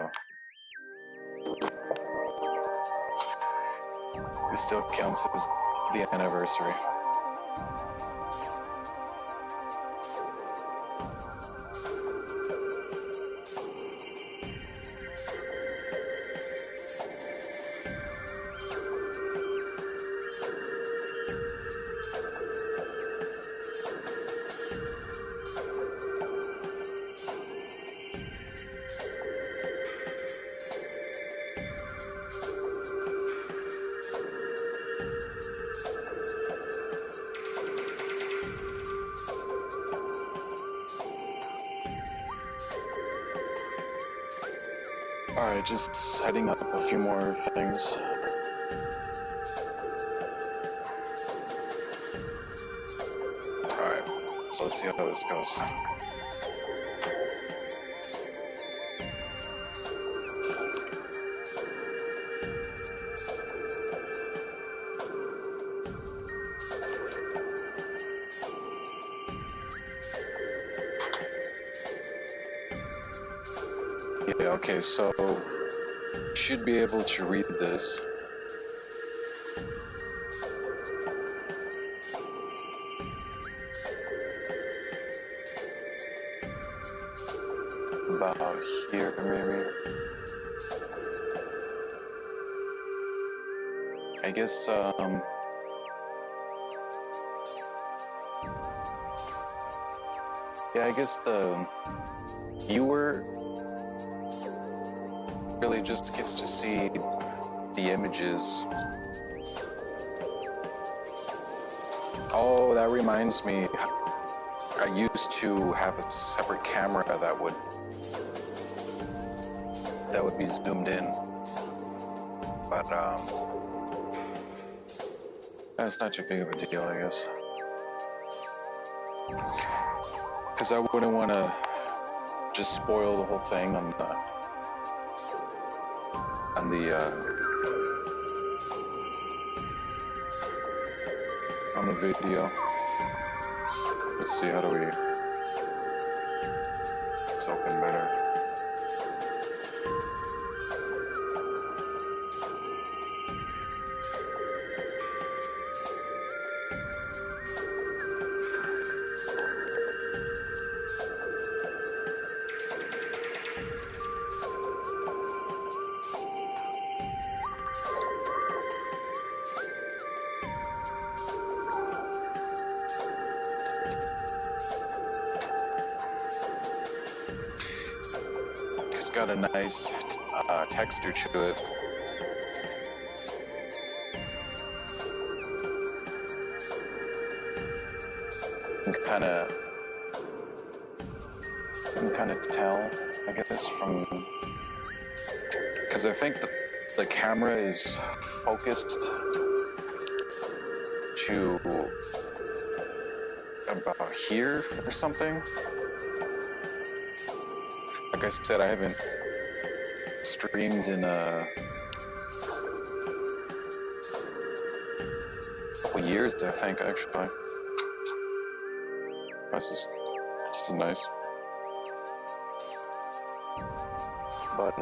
so it still counts as the anniversary. Alright, just setting up a few more things. Alright, so let's see how this goes. Yeah, okay, so should be able to read this. About here, maybe. I guess, yeah, I guess the viewer really just gets to see the images. Oh, that reminds me. I used to have a separate camera that would be zoomed in, but that's not too big of a deal, I guess, because I wouldn't want to just spoil the whole thing on the video. Let's see, how do we? It's open better. Got a nice texture to it. You can kind of tell, I guess, from, because I think the camera is focused to about here or something. Like I said, I haven't streamed in a couple years, I think, actually. This is nice. But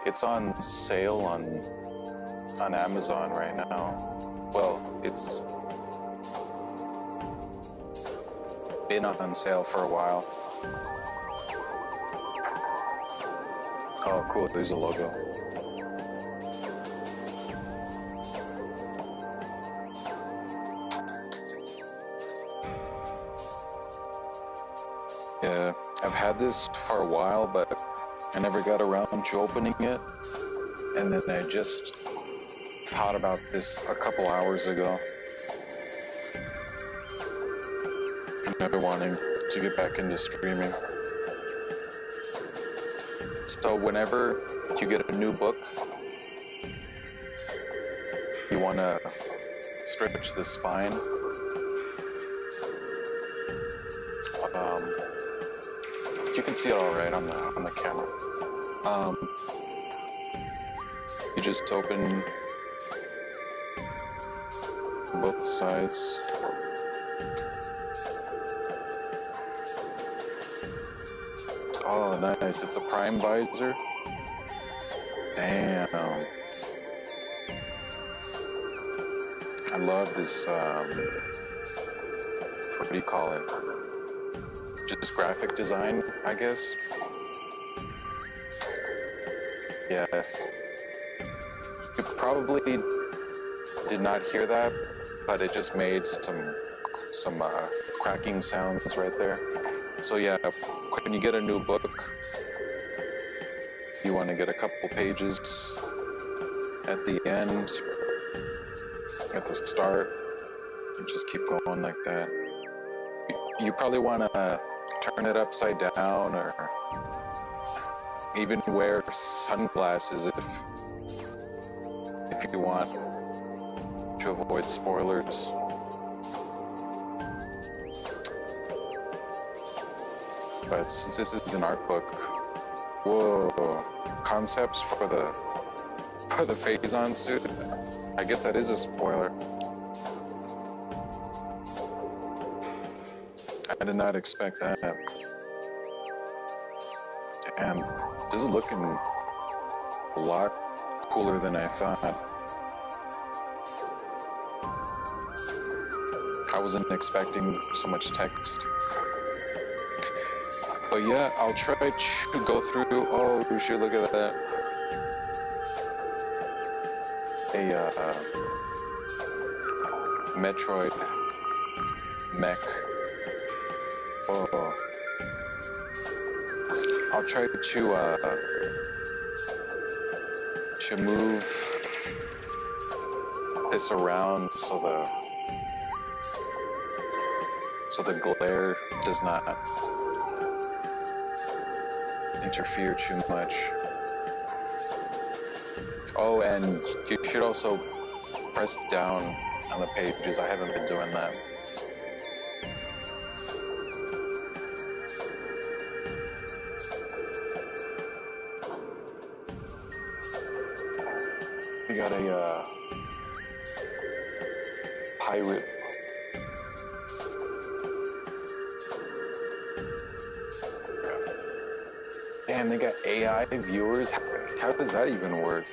it's on sale on Amazon right now. Well, it's been on sale for a while. Oh, cool, there's a logo. Yeah, I've had this for a while, but I never got around to opening it. And then I just thought about this a couple hours ago. I've been wanting to get back into streaming. So whenever you get a new book, you want to stretch the spine. You can see it all right on the camera. You just open both sides. Oh, nice. It's a prime visor. Damn. I love this, what do you call it? Just graphic design, I guess. Yeah. You probably did not hear that, but it just made some cracking sounds right there. So yeah, when you get a new book, you want to get a couple pages at the end, at the start, and just keep going like that. You probably want to turn it upside down, or even wear sunglasses if you want to avoid spoilers. But since this is an art book, whoa, concepts for the Phazon suit. I guess that is a spoiler. I did not expect that. Damn, this is looking a lot cooler than I thought. I wasn't expecting so much text. But yeah, I'll try to go through. Oh, shoot, look at that. A Metroid mech. Oh. I'll try to move this around so the glare does not interfere too much. Oh, and you should also press down on the pages. I haven't been doing that. We got a pirate. Damn, they got AI viewers. How does that even work?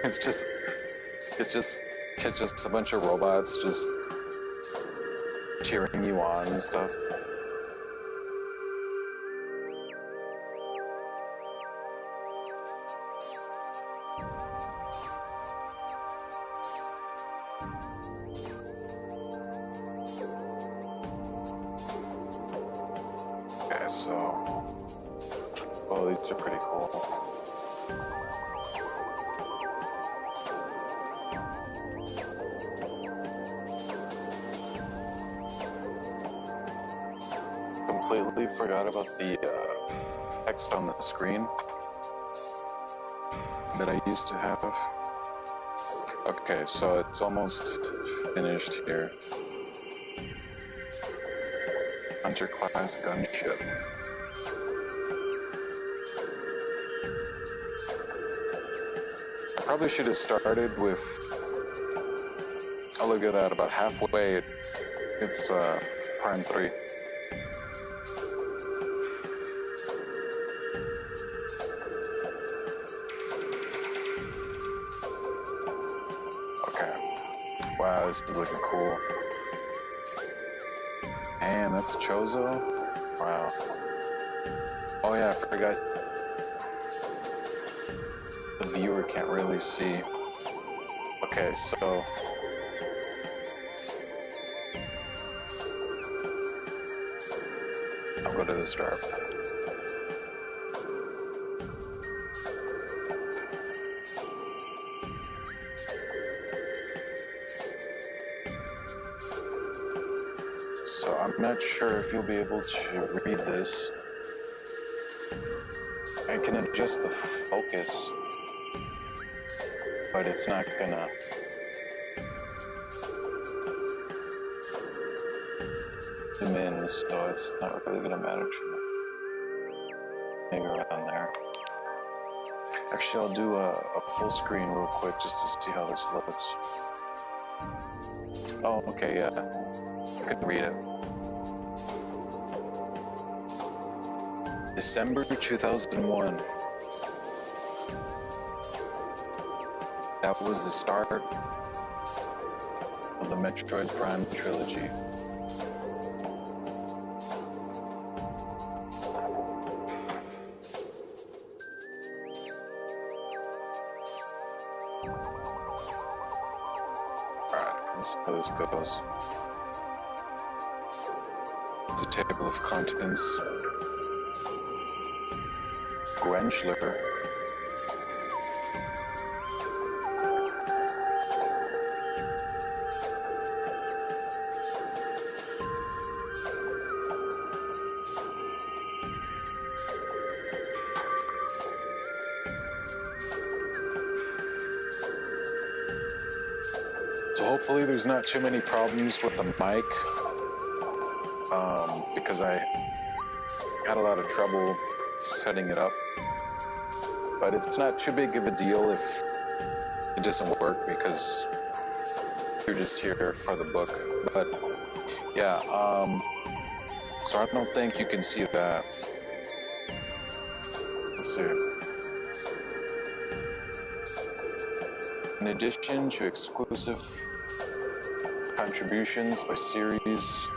It's just a bunch of robots just cheering you on and stuff. Okay, so, oh, these are pretty cool. Completely forgot about the text on the screen that I used to have. Okay, so it's almost finished here. Hunter class gunship. I probably should have started with, oh look at that, about halfway it's Prime 3. Okay, wow, this is looking cool. And that's a Chozo. Wow. Oh yeah, I forgot. The viewer can't really see. Okay, so I'll go to the start. So I'm not sure if you'll be able to read this. I can adjust the focus, but it's not gonna zoom in, so it's not really gonna matter too much. Maybe around there. Actually, I'll do a full screen real quick just to see how this looks. Oh, okay, yeah. I can read it. December 2001. That was the start of the Metroid Prime trilogy. Alright, so this goes. It's a table of contents. Grenschler. So hopefully there's not too many problems with the mic, because I had a lot of trouble setting it up. But it's not too big of a deal if it doesn't work, because you're just here for the book. But yeah, so I don't think you can see that. Let's see. In addition to exclusive contributions by series,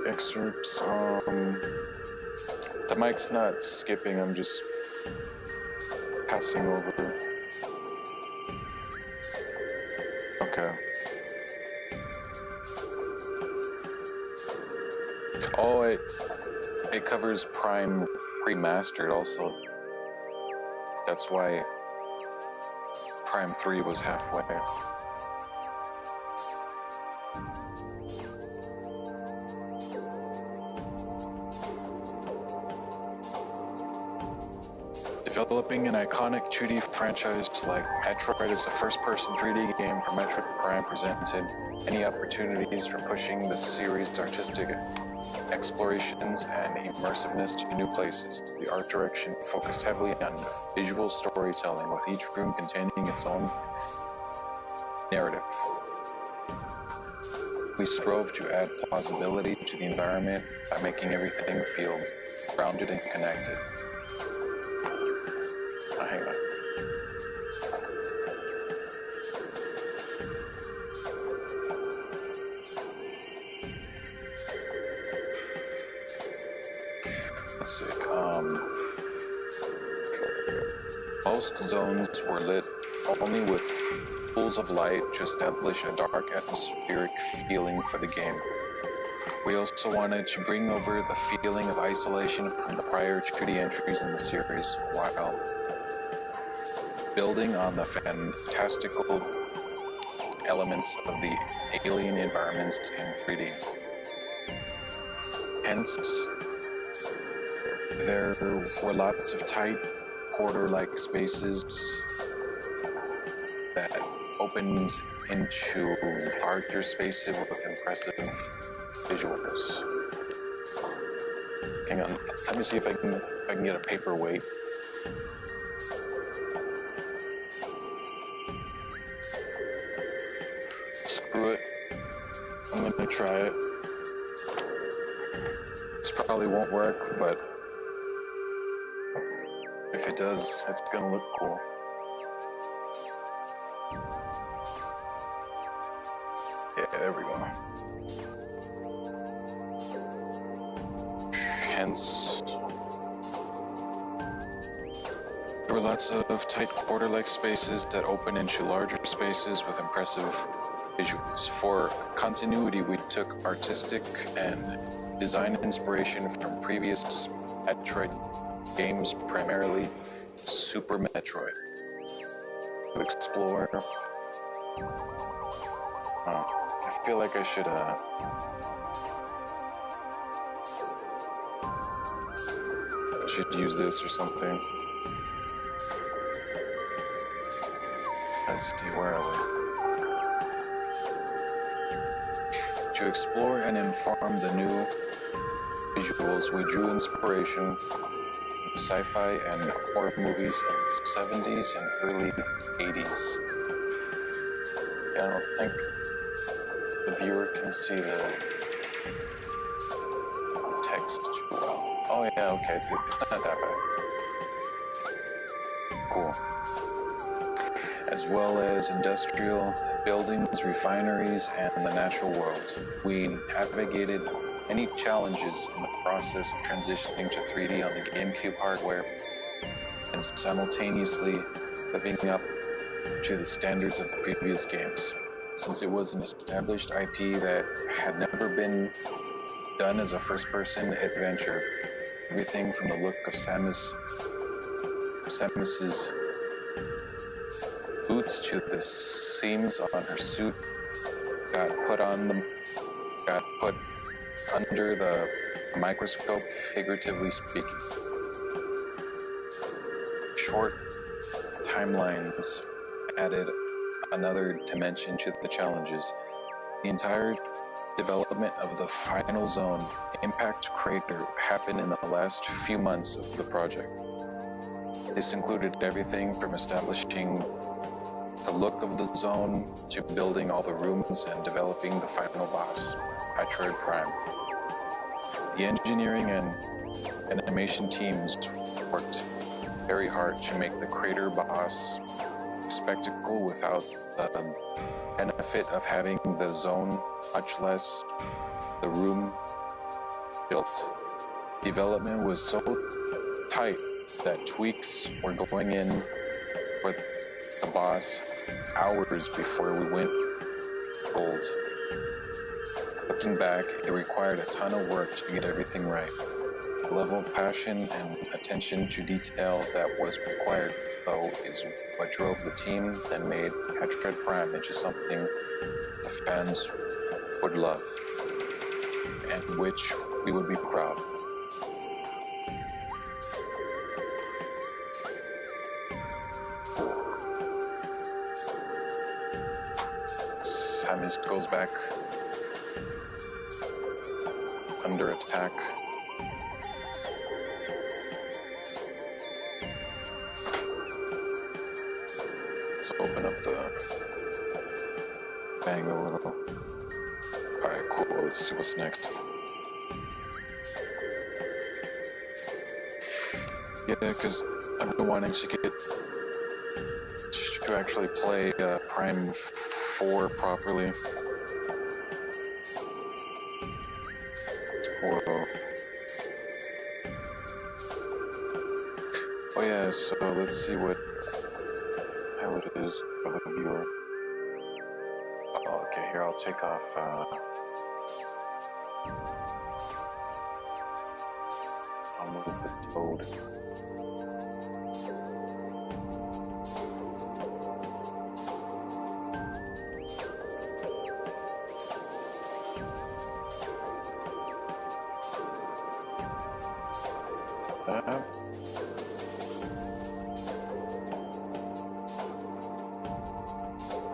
excerpts, the mic's not skipping, I'm just passing over. Okay. Oh, it covers Prime Remastered also. That's why Prime 3 was halfway. Developing an iconic 2D franchise like Metroid as a first-person 3D game for Metroid Prime presented many opportunities for pushing the series' artistic explorations and immersiveness to new places. The art direction focused heavily on visual storytelling, with each room containing its own narrative. We strove to add plausibility to the environment by making everything feel grounded and connected. Hang on. Let's see. Most zones were lit only with pools of light to establish a dark atmospheric feeling for the game. We also wanted to bring over the feeling of isolation from the prior 2D entries in the series, while building on the fantastical elements of the alien environments in 3D. Hence, there were lots of tight, quarter-like spaces that opened into larger spaces with impressive visuals. Hang on, let me see if I can get a paperweight. Screw it. I'm gonna try it. This probably won't work, but if it does, it's gonna look cool. Yeah, there we go. Hence, there were lots of tight quarter-like spaces that open into larger spaces with impressive visuals. For continuity, we took artistic and design inspiration from previous Metroid games, primarily Super Metroid. To explore. I feel like I should use this or something. Let's see, where are we? To explore and inform the new visuals, we drew inspiration from sci-fi and horror movies in the 70s and early 80s. Yeah, I don't think the viewer can see the yeah, okay, it's not that bad. Cool. As well as industrial buildings, refineries, and the natural world. We navigated many challenges in the process of transitioning to 3D on the GameCube hardware and simultaneously living up to the standards of the previous games. Since it was an established IP that had never been done as a first-person adventure, everything from the look of Samus's boots to the seams on her suit got put under the microscope, figuratively speaking. Short timelines added another dimension to the challenges. The entire development of the final zone, Impact Crater, happened in the last few months of the project. This included everything from establishing the look of the zone to building all the rooms and developing the final boss, Metroid Prime. The engineering and animation teams worked very hard to make the crater boss a spectacle without the benefit of having the zone, much less the room, built. Development was so tight that tweaks were going in for the boss hours before we went gold. Looking back, it required a ton of work to get everything right. The level of passion and attention to detail that was required, though, is what drove the team and made Metroid Prime into something the fans would love, and which we would be proud. Samus goes back under attack. Let's open up the bang a little. Alright, cool. Let's see what's next. Yeah, because I've been wanting to actually play Prime 4 properly. Whoa. Oh yeah, so let's see how it is for the viewer. Oh, okay, here I'll take off I'll move the Toad.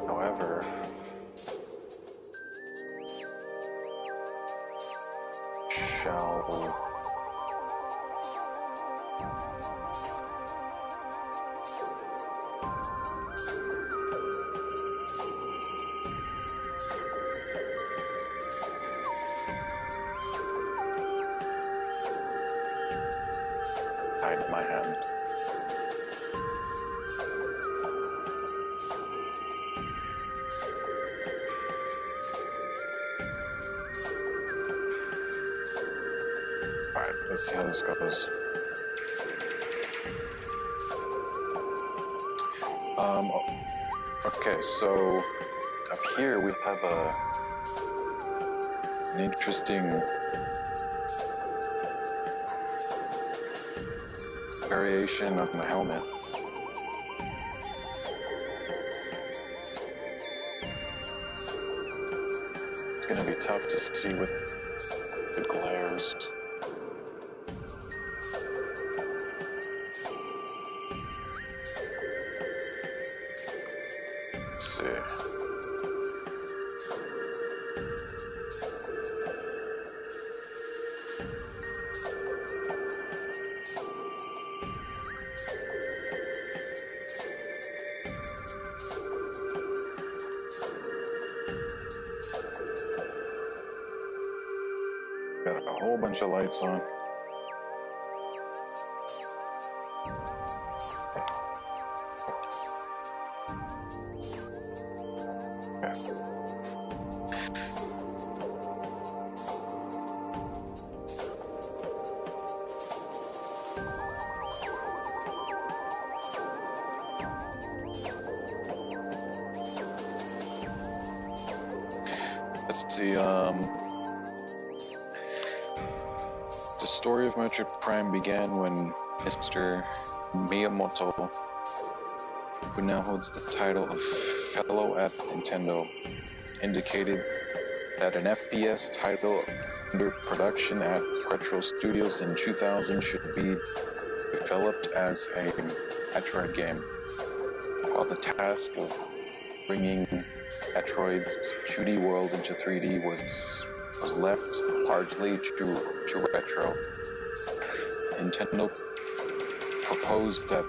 However, shall hide my hand. Alright, let's see how this goes. Okay, so up here we have an interesting variation on the helmet. It's gonna be tough to see with the glares. Let's see. Got a whole bunch of lights on. let's see, the story of Metroid Prime began when Mr. Miyamoto, who now holds the title of Fellow at Nintendo, indicated that an FPS title under production at Retro Studios in 2000 should be developed as a Metroid game, while the task of bringing Metroid's 2D world into 3D was left largely to Retro. Nintendo proposed the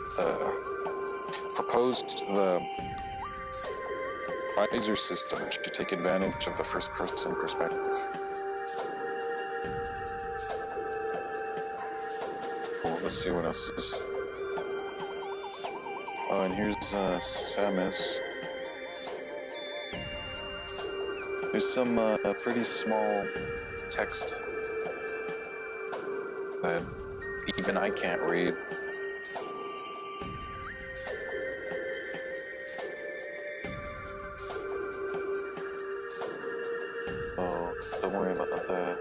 Visor system to take advantage of the first-person perspective. Cool, let's see what else is. Oh, and here's Samus. There's some pretty small text that even I can't read. Oh, don't worry about that.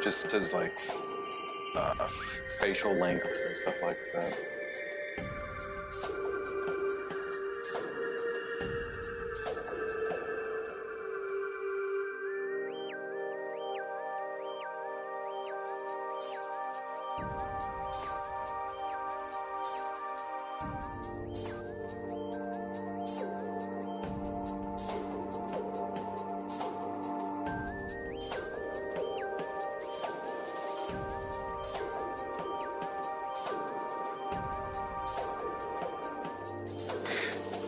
Just says like facial length and stuff like that.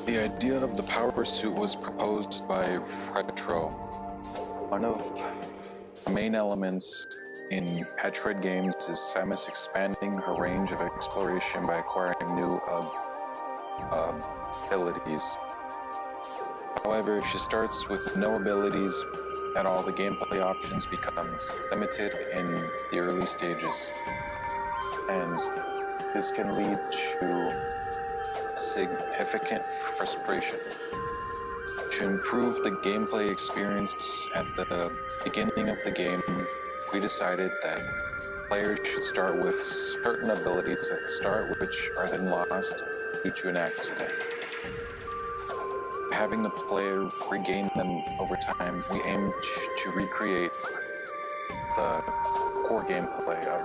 The idea of the power suit was proposed by Retro. One of the main elements in Metroid games is Samus expanding her range of exploration by acquiring new abilities. However, if she starts with no abilities at all, the gameplay options become limited in the early stages, and this can lead to significant frustration. To improve the gameplay experience at the beginning of the game, we decided that players should start with certain abilities at the start, which are then lost due to an accident. Having the player regain them over time, we aim to recreate the core gameplay of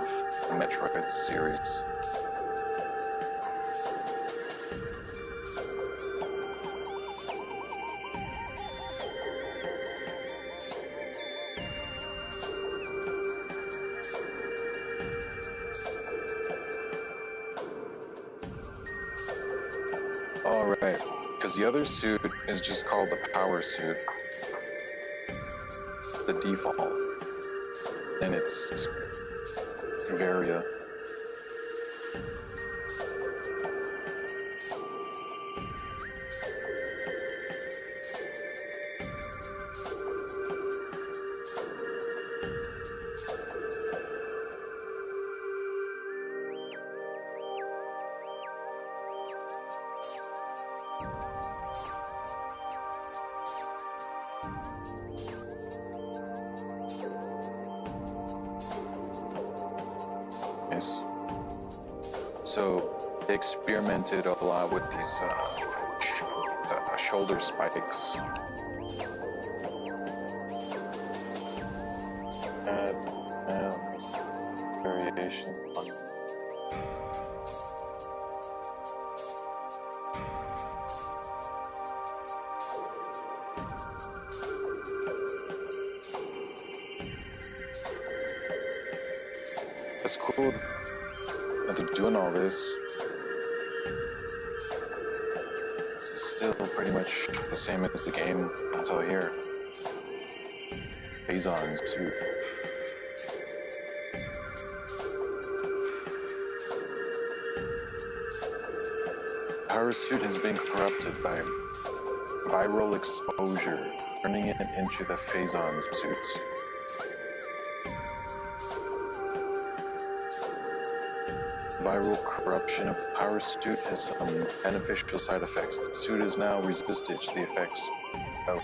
the Metroid series. Alright, because the other suit is just called the power suit, the default, and it's Varia. So they experimented a lot with these shoulder spikes. Variation. That's cool that they're doing all this. It's still pretty much the same as the game until here. Phazon's suit. Power suit has been corrupted by viral exposure, turning it into the Phazon suits. Viral corruption of the power suit has some beneficial side effects. The suit is now resistant to the effects of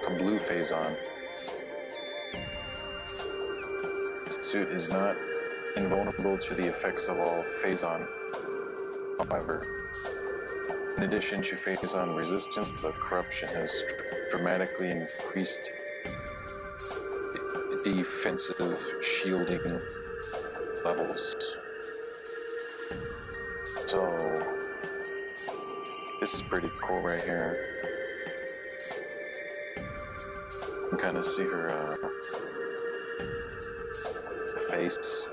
a blue Phazon. The suit is not invulnerable to the effects of all Phazon, however. In addition to Phazon resistance, the corruption has dramatically increased defensive shielding levels. So, this is pretty cool right here. You can kind of see her face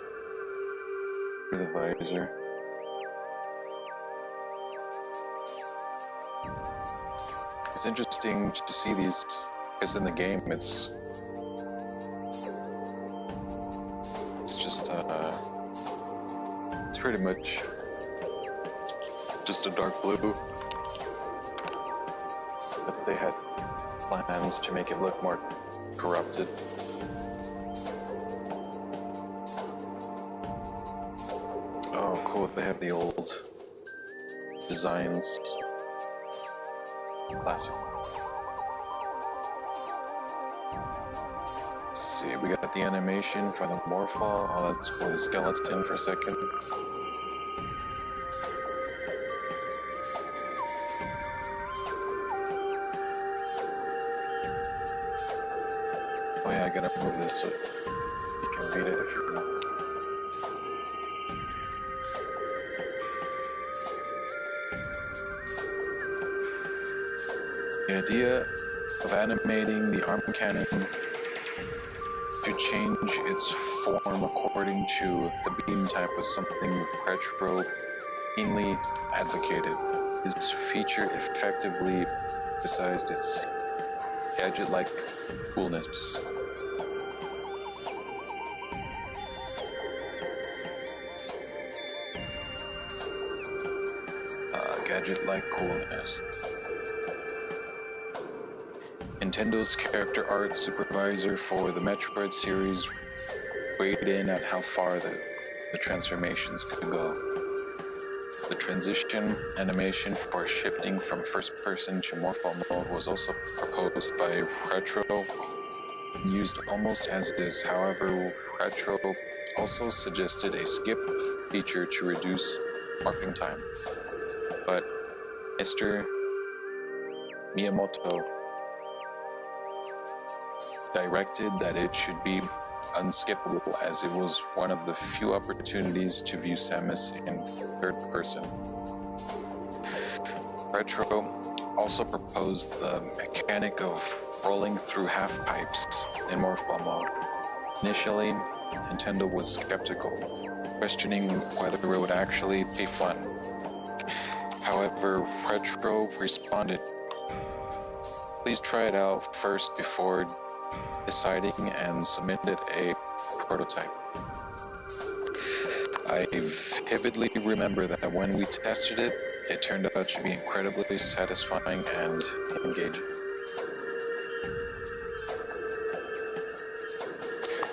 through the visor. It's interesting to see these, because in the game it's just it's pretty much just a dark blue, but they had plans to make it look more corrupted. Oh, cool! They have the old designs. Classic. Let's see, we got the animation for the Morphball. Oh, that's cool. The skeleton for a second. Oh yeah, I gotta move this so you can read it if you want. The idea of animating the arm cannon to change its form according to the beam type was something Retro keenly advocated. This feature effectively emphasized its gadget-like coolness. Gadget-like coolness. Nintendo's character art supervisor for the Metroid series weighed in at how far the transformations could go. The transition animation for shifting from first-person to Morphball mode was also proposed by Retro and used almost as is. However, Retro also suggested a skip feature to reduce morphing time. But Mr. Miyamoto directed that it should be unskippable, as it was one of the few opportunities to view Samus in third person. Retro also proposed the mechanic of rolling through half pipes in Morphball mode. Initially, Nintendo was skeptical, questioning whether it would actually be fun. However, Retro responded, "Please try it out first before deciding," and submitted a prototype. I vividly remember that when we tested it, it turned out to be incredibly satisfying and engaging.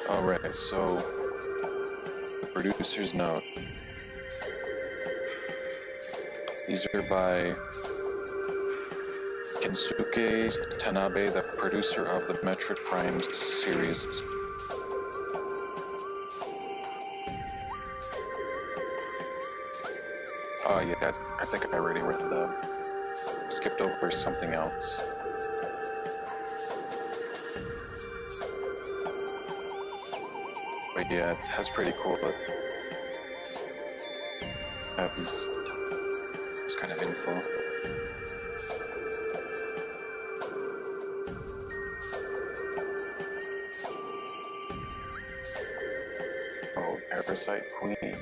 Alright, so the producer's note. These are by Kensuke Tanabe, the producer of the Metroid Prime series. Oh yeah, I think I already read skipped over something else. But yeah, that's pretty cool, but I have this kind of info. Oh, Parasite Queen.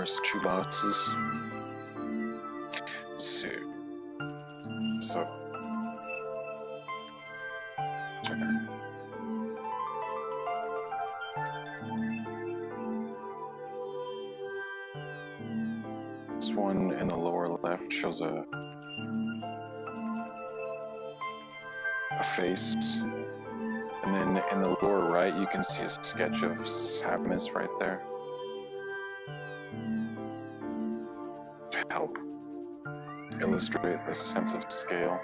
first two bosses. Let's see. So, this one in the lower left shows a face, and then in the lower right you can see a sketch of Samus right there to help illustrate the sense of scale.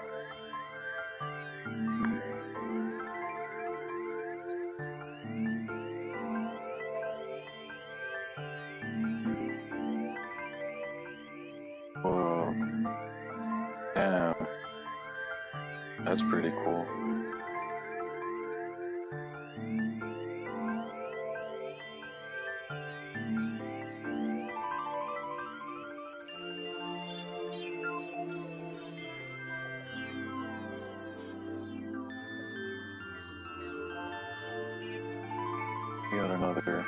Whoa. Damn. That's pretty cool. We got another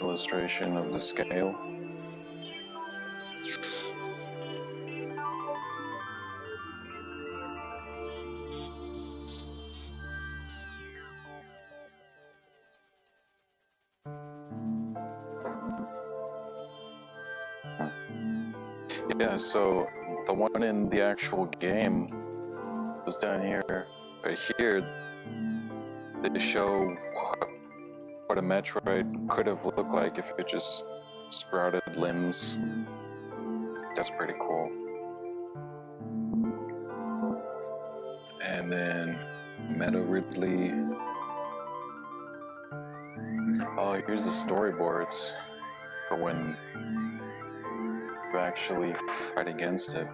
illustration of the scale. Yeah, so the one in the actual game was down here. Right here, they show what a Metroid could have looked like if it just sprouted limbs. That's pretty cool. And then Meadow Ridley. Oh, here's the storyboards for when you actually fight against it.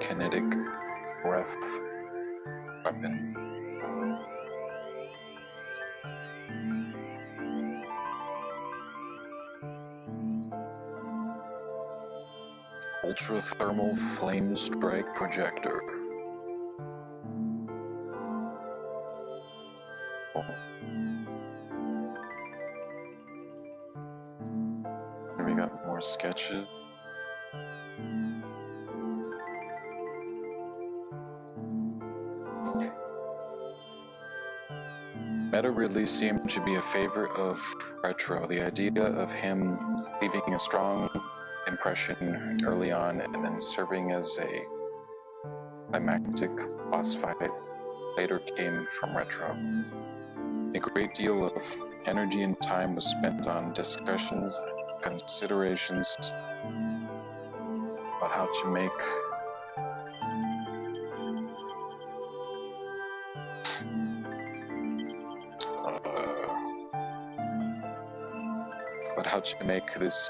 Kinetic breath weapon. Ultra thermal flame strike projector. Oh. Here we got more sketches. Meadow Ridley seemed to be a favorite of Retro. The idea of him leaving a strong impression early on and then serving as a climactic boss fight later came from Retro. A great deal of energy and time was spent on discussions and considerations about how to make this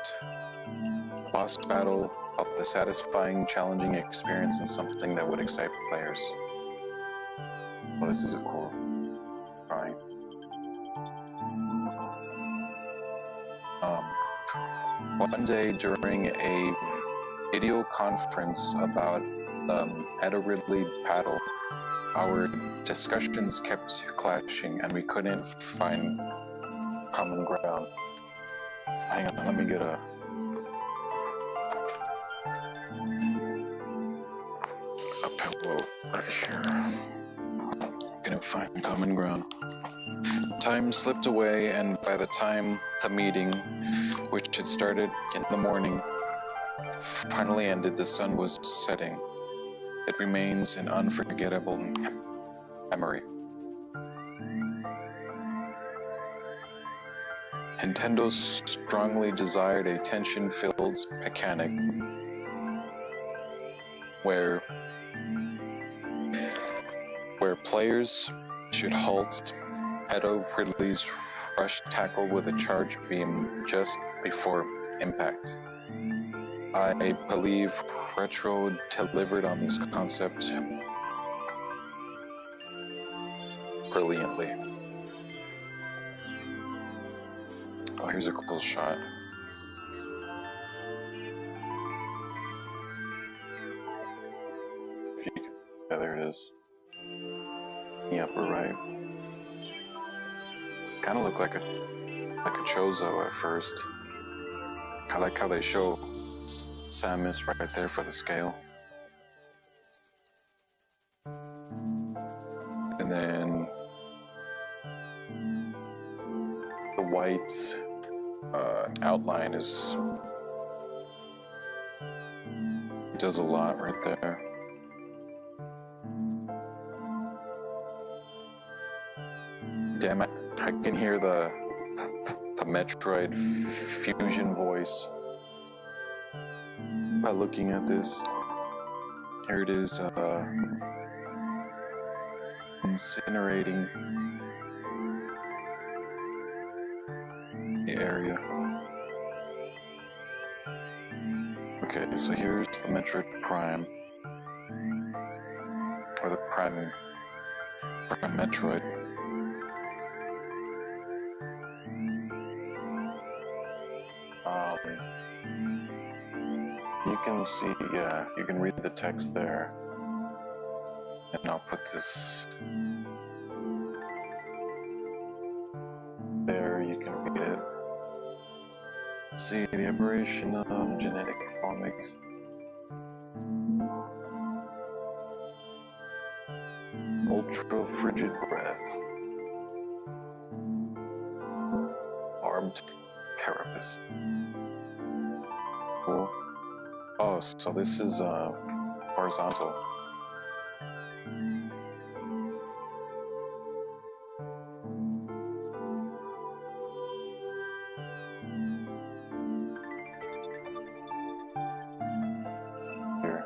boss battle of the satisfying, challenging experience and something that would excite players. Well, this is a cool drawing. One day during a video conference about Meadow Ridley battle, our discussions kept clashing and we couldn't find common ground. Hang on, let me get a pillow right here. Couldn't find common ground. Time slipped away, and by the time the meeting, which had started in the morning, finally ended, the sun was setting. It remains an unforgettable memory. Nintendo strongly desired a tension-filled mechanic where players should halt Meadow Ridley's rush tackle with a charge beam just before impact. I believe Retro delivered on this concept brilliantly. Oh, here's a cool shot. Yeah, there it is. The upper right. Kind of looked like a Chozo at first. I like how they show Samus right there for the scale. And then the white outline does a lot right there. Damn it, I can hear the Metroid fusion voice by looking at this. Here it is, incinerating the area. Okay, so here's the Metroid Prime, or the Prime Metroid. You can see, yeah, you can read the text there, and I'll put this there, you can read it. See the aberration of genetic phonics. Ultra frigid breath. Armed carapace. Cool. Oh, so this is horizontal. Here.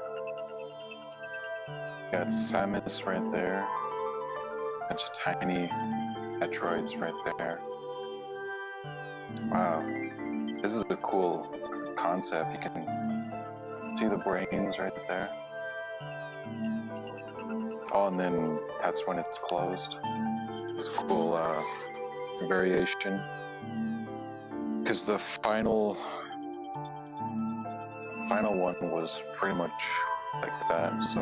Got Samus right there. Bunch of tiny Metroids right there. Wow. This is a cool concept. You can see the brains right there. Oh, and then that's when it's closed. It's a cool variation. Because the final one was pretty much like that, so.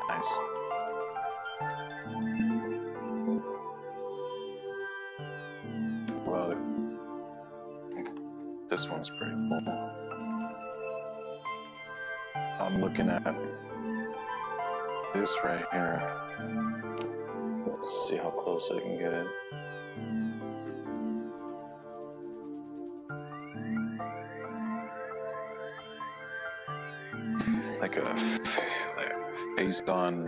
Nice. Well, this one's pretty cool. I'm looking at this right here. Let's see how close I can get it. Like a phased-on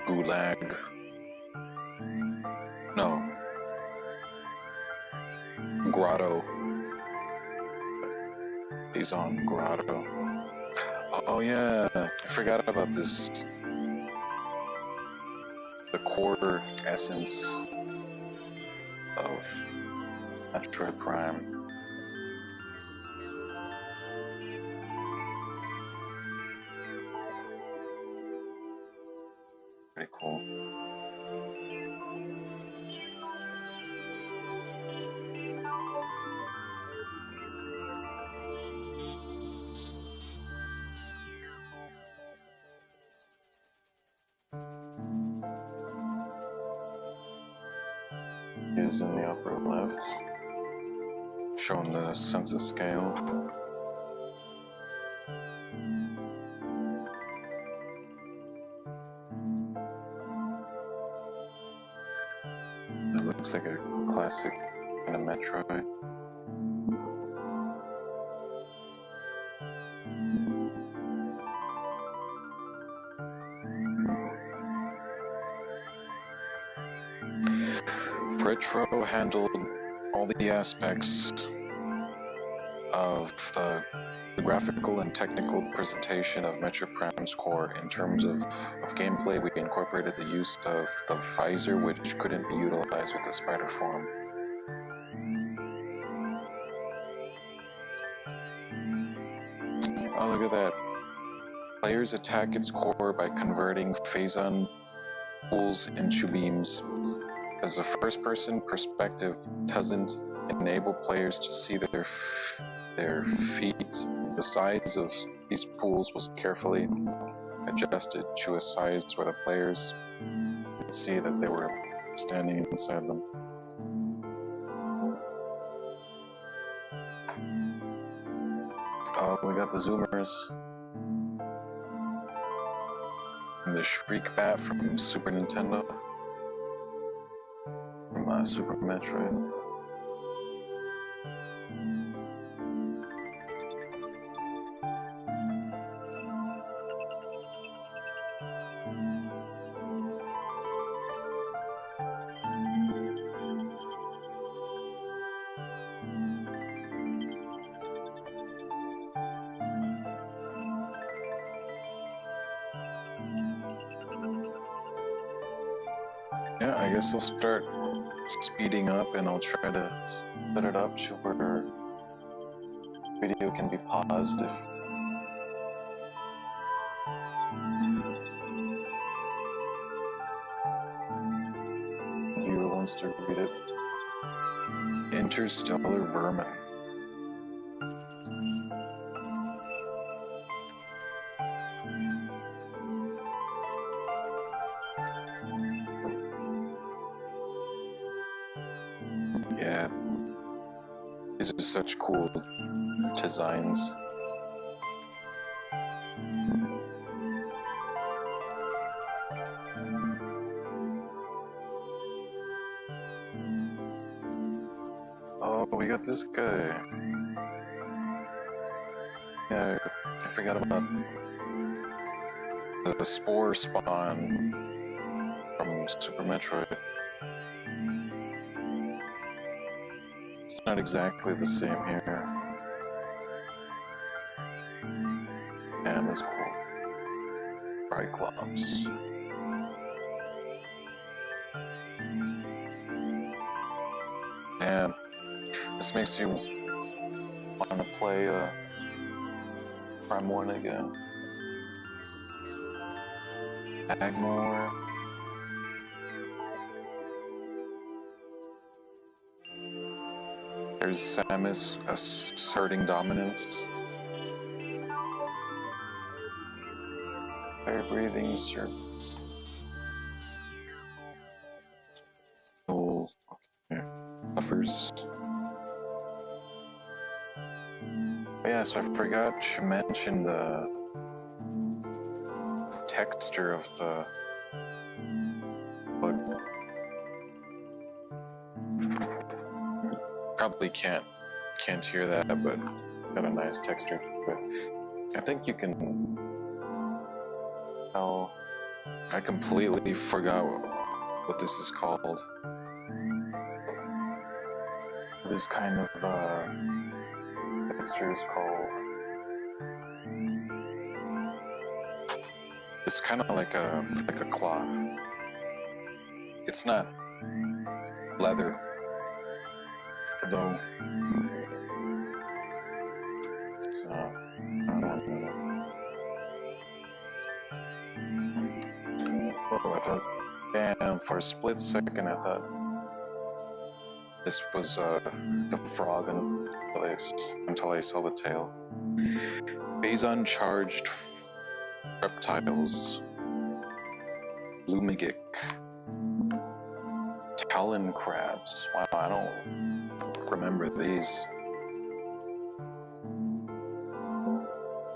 gulag. No. Grotto. Phased-on grotto. Oh yeah, I forgot about this. The core essence of Metroid Prime. Pretty cool. Is in the upper left, showing the census scale. It looks like a classic kind of Metroid. Retro handled all the aspects of the graphical and technical presentation of Metroid Prime's core. In terms of gameplay, we incorporated the use of the visor, which couldn't be utilized with the spider form. Oh, look at that. Players attack its core by converting phazon pools into beams. As a first-person perspective doesn't enable players to see their feet, the size of these pools was carefully adjusted to a size where the players could see that they were standing inside them. Oh, we got the zoomers. And the Shriek Bat from Super Nintendo. From Super Metroid. Yeah, I guess I'll start speeding up and I'll try to set it up to where video can be paused if the viewer wants to read it. Interstellar Vermin. Yeah, these are such cool designs. Oh, we got this guy. Yeah, I forgot about the Spore spawn from Super Metroid. It's not exactly the same here. And it's cool. Triclops. And this makes you want to play Prime 1 again. Agmore. There's Samus asserting dominance. Fire breathing, sure. Oh, okay. Buffers. Oh, yeah, so I forgot to mention the texture of the bug. Probably can't hear that, but got a nice texture to it. I think you can tell. I completely forgot what this is called. This kind of texture is called. It's kind of like a cloth. It's not leather, though. It's I don't know. Oh, I thought, damn, for a split second I thought this was the frog until I saw the tail. Phazon charged reptiles. Lumigic. Talon crabs. Wow, I don't remember these.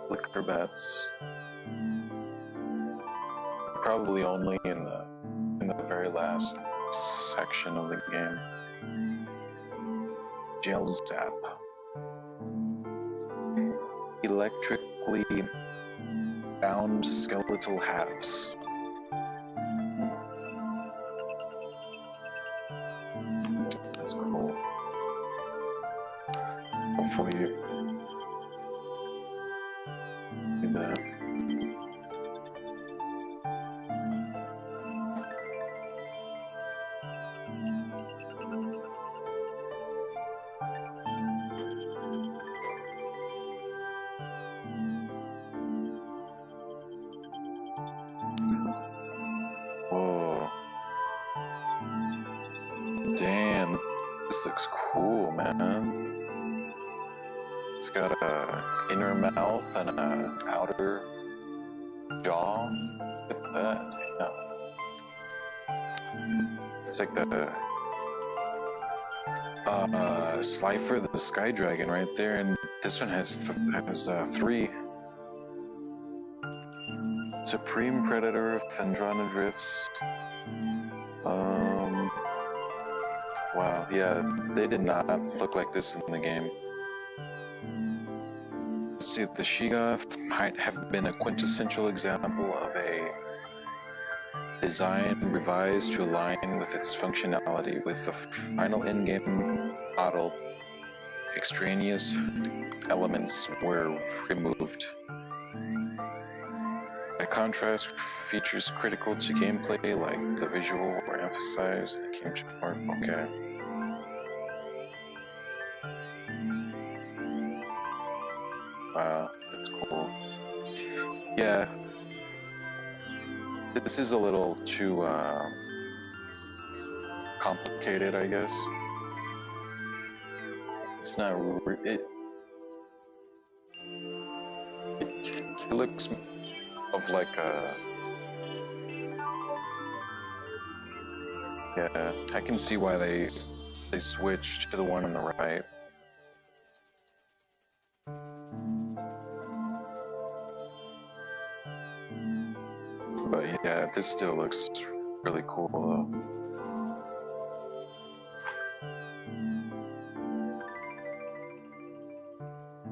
Liquor bats. Probably only in the very last section of the game. Gel Zap. Electrically bound skeletal halves. That's cool. Hopefully you do that. Whoa. Damn, this looks cool, man. It's got a inner mouth and a outer jaw. Look at that. Yeah. It's like the Slifer, the Sky Dragon, right there, and this one has three. Supreme Predator of Phendrana Drifts. Wow, yeah, they did not look like this in the game. Let's see, the Sheegoth might have been a quintessential example of a design revised to align with its functionality with the final in-game model. Extraneous elements were removed. By contrast, features critical to gameplay like the visual were emphasized and came short. Okay. Wow, that's cool. Yeah. This is a little too complicated, I guess. It's not. It looks of like a. Yeah, I can see why they switched to the one on the right. But yeah, this still looks really cool though.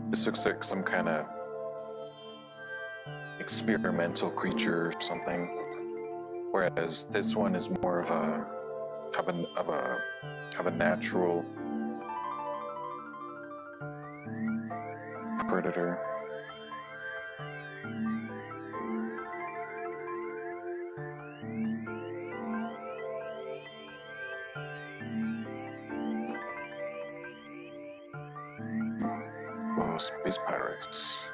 This looks like some kind of experimental creature or something, whereas this one is more of a natural predator. Whoa, space pirates.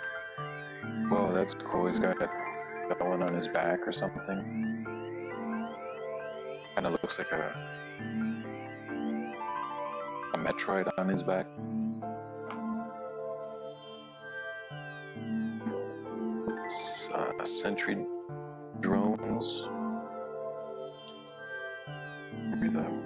Whoa, that's cool. He's got one on his back or something. Kind of looks like a Metroid on his back. Sentry drones. Read them.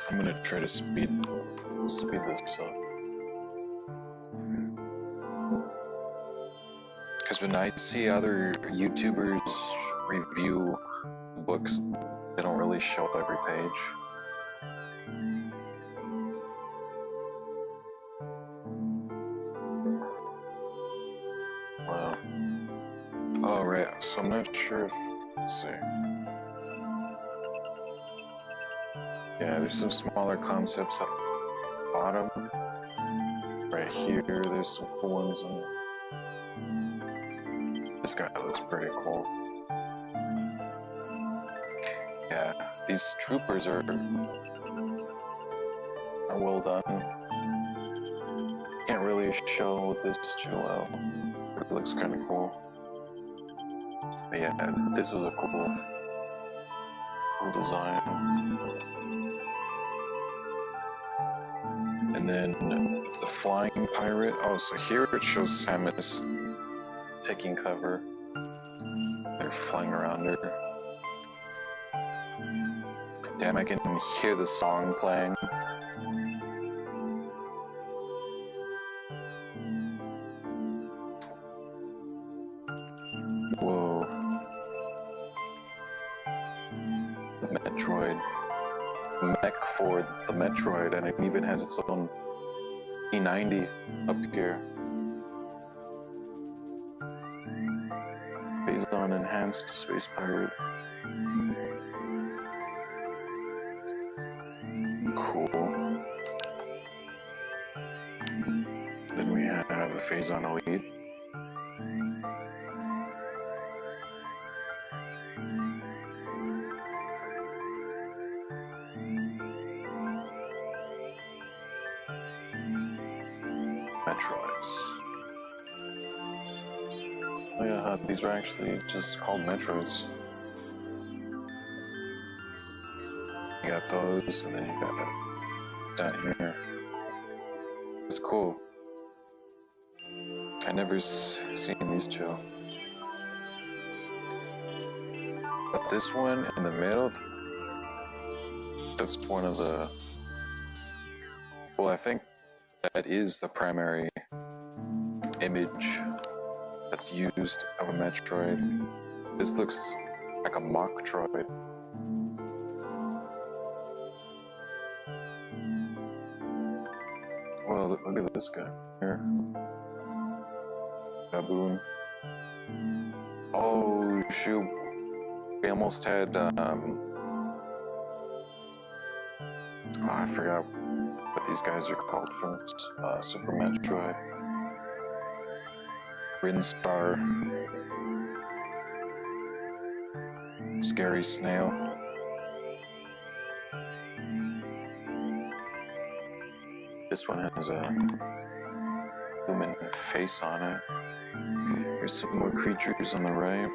I'm gonna try to speed this up. Because when I see other YouTubers review books, they don't really show every page. Wow. Oh, right. So I'm not sure if. Let's see. Yeah, there's some smaller concepts at the bottom. Right here, there's some cool ones. This guy looks pretty cool. Yeah, these troopers are well done. Can't really show this too well. It looks kind of cool. But yeah, this was a cool design. And then the flying pirate. Oh, so here it shows Samus taking cover. They're flying around her. Damn, I can hear the song playing. Whoa. The Metroid. Mech for the Metroid, and it even has its own E90 up here. Phazon enhanced space pirate. Cool. Then we have the Phazon Elite. Metroids. Oh yeah, these are actually just called Metroids. You got those, and then you got down here. It's cool. I never seen these two. But this one in the middle, that's one of the... Well, I think that is the primary image that's used of a Metroid. This looks like a mock Troid. Well, look at this guy here. Baboon. Oh, shoot. We almost had, oh, I forgot what these guys are called from Super Metroid. Rinstar. Scary Snail. This one has a human face on it. Here's some more creatures on the right.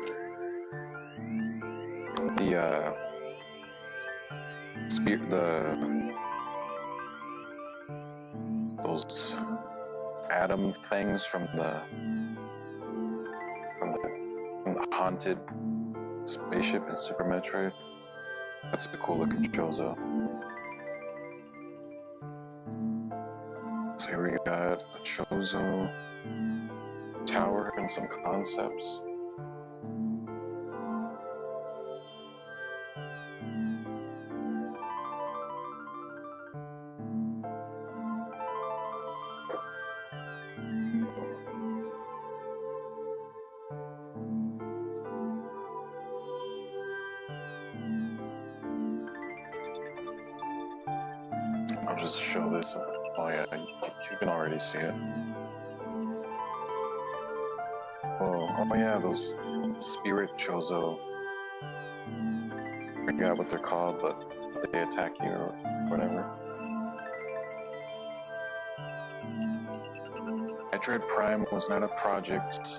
Those atom things from the haunted spaceship in Super Metroid. That's a cool looking Chozo. So here we got the Chozo tower and some concepts. I'll just show this. Oh yeah, you can already see it. Oh yeah, those spirit Chozo. I forgot what they're called, but they attack you or whatever. Metroid Prime was not a project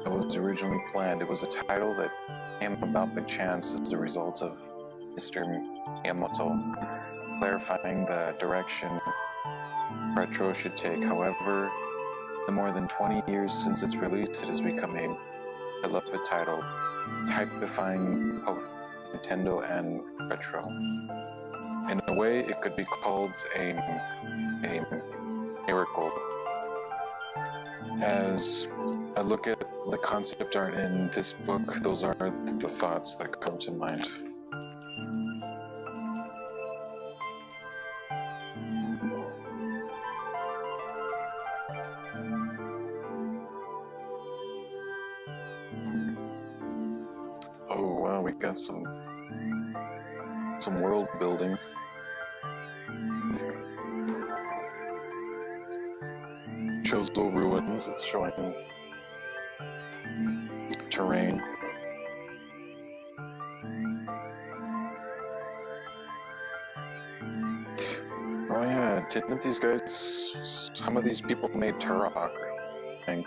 that was originally planned. It was a title that came about by chance as a result of Mr. Miyamoto clarifying the direction Retro should take. However, in the more than 20 years since its release, it has become a beloved title, typifying both Nintendo and Retro. In a way, it could be called a miracle. As I look at the concept art in this book, those are the thoughts that come to mind. Oh wow, we got some world building. Chozo ruins, it's showing terrain. Oh yeah, didn't these guys, some of these people made Turok, I think.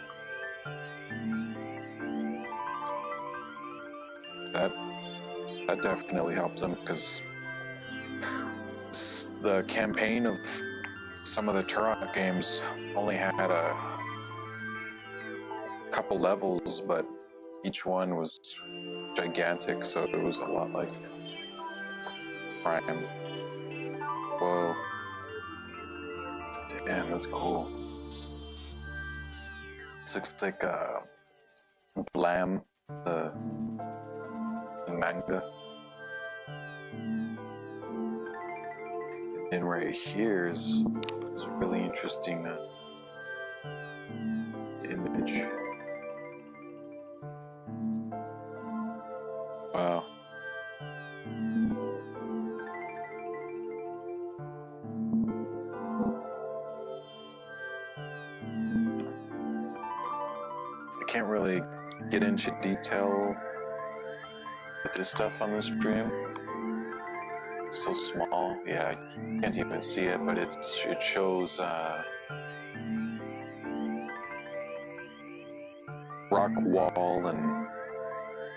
That definitely helped them, because the campaign of some of the Turok games only had a couple levels, but each one was gigantic, so it was a lot like Prime. Whoa. Damn, that's cool. This looks like Blam, the manga. And right here is a really interesting image. Wow. I can't really get into detail with this stuff on the stream. It's so small, yeah, I can't even see it, but it shows rock wall and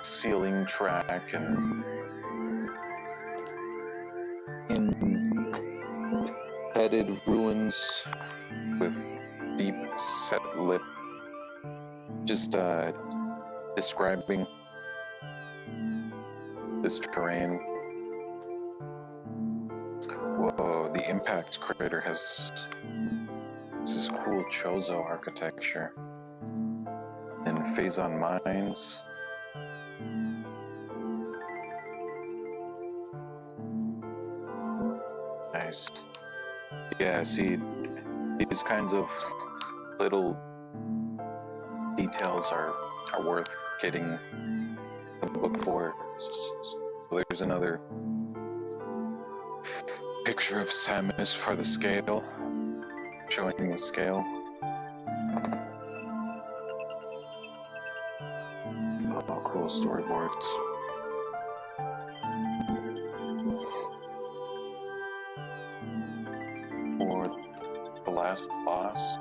ceiling track and embedded ruins with deep set lip, just describing this terrain. Whoa, the impact crater has this cool Chozo architecture and Phazon mines. Nice. Yeah, see, these kinds of little details are worth getting the book for. So there's another picture of Samus for the scale, showing the scale. Oh, cool storyboards. For the last boss.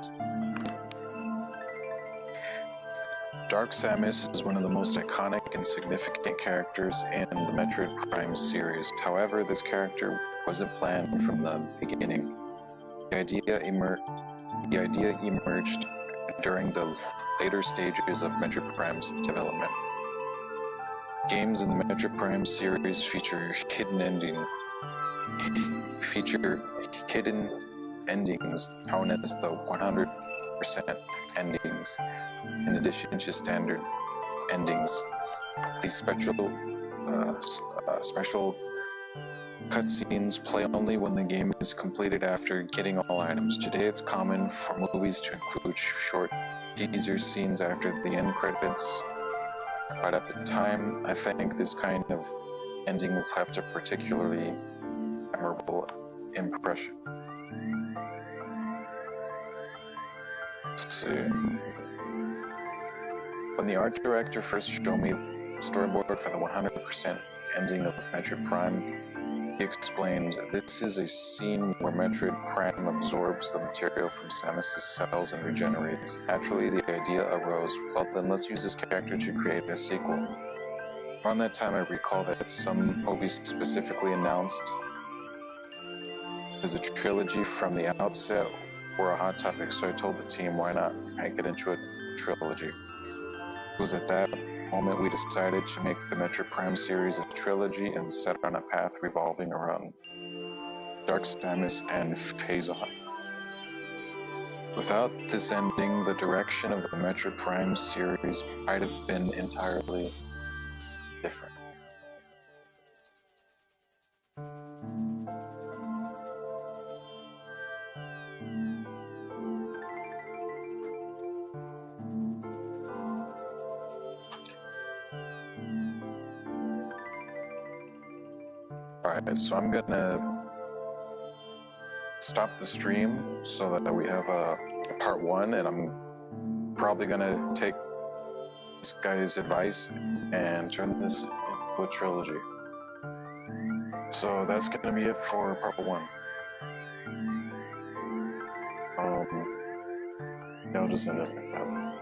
Dark Samus is one of the most iconic and significant characters in the Metroid Prime series. However, this character wasn't planned from the beginning. The idea emerged during the later stages of Metroid Prime's development. Games in the Metroid Prime series feature hidden endings known as the 100% endings, in addition to standard endings. These special cutscenes play only when the game is completed after getting all items. Today it's common for movies to include short teaser scenes after the end credits, but at the time I think this kind of ending left a particularly memorable impression. Let's see. When the art director first showed me the storyboard for the 100% ending of Metroid Prime, he explained, "This is a scene where Metroid Prime absorbs the material from Samus' cells and regenerates. Naturally, the idea arose, well then let's use this character to create a sequel." Around that time, I recall that some movies specifically announced as a trilogy from the outset were a hot topic, so I told the team, why not make it into a trilogy? It was at that moment we decided to make the Metroid Prime series a trilogy and set on a path revolving around Dark Samus and Phazon. Without this ending, the direction of the Metroid Prime series might have been entirely different. Alright, so I'm gonna stop the stream so that we have a part one, and I'm probably gonna take this guy's advice and turn this into a trilogy. So that's gonna be it for part one. Yeah, I'll just end it like that.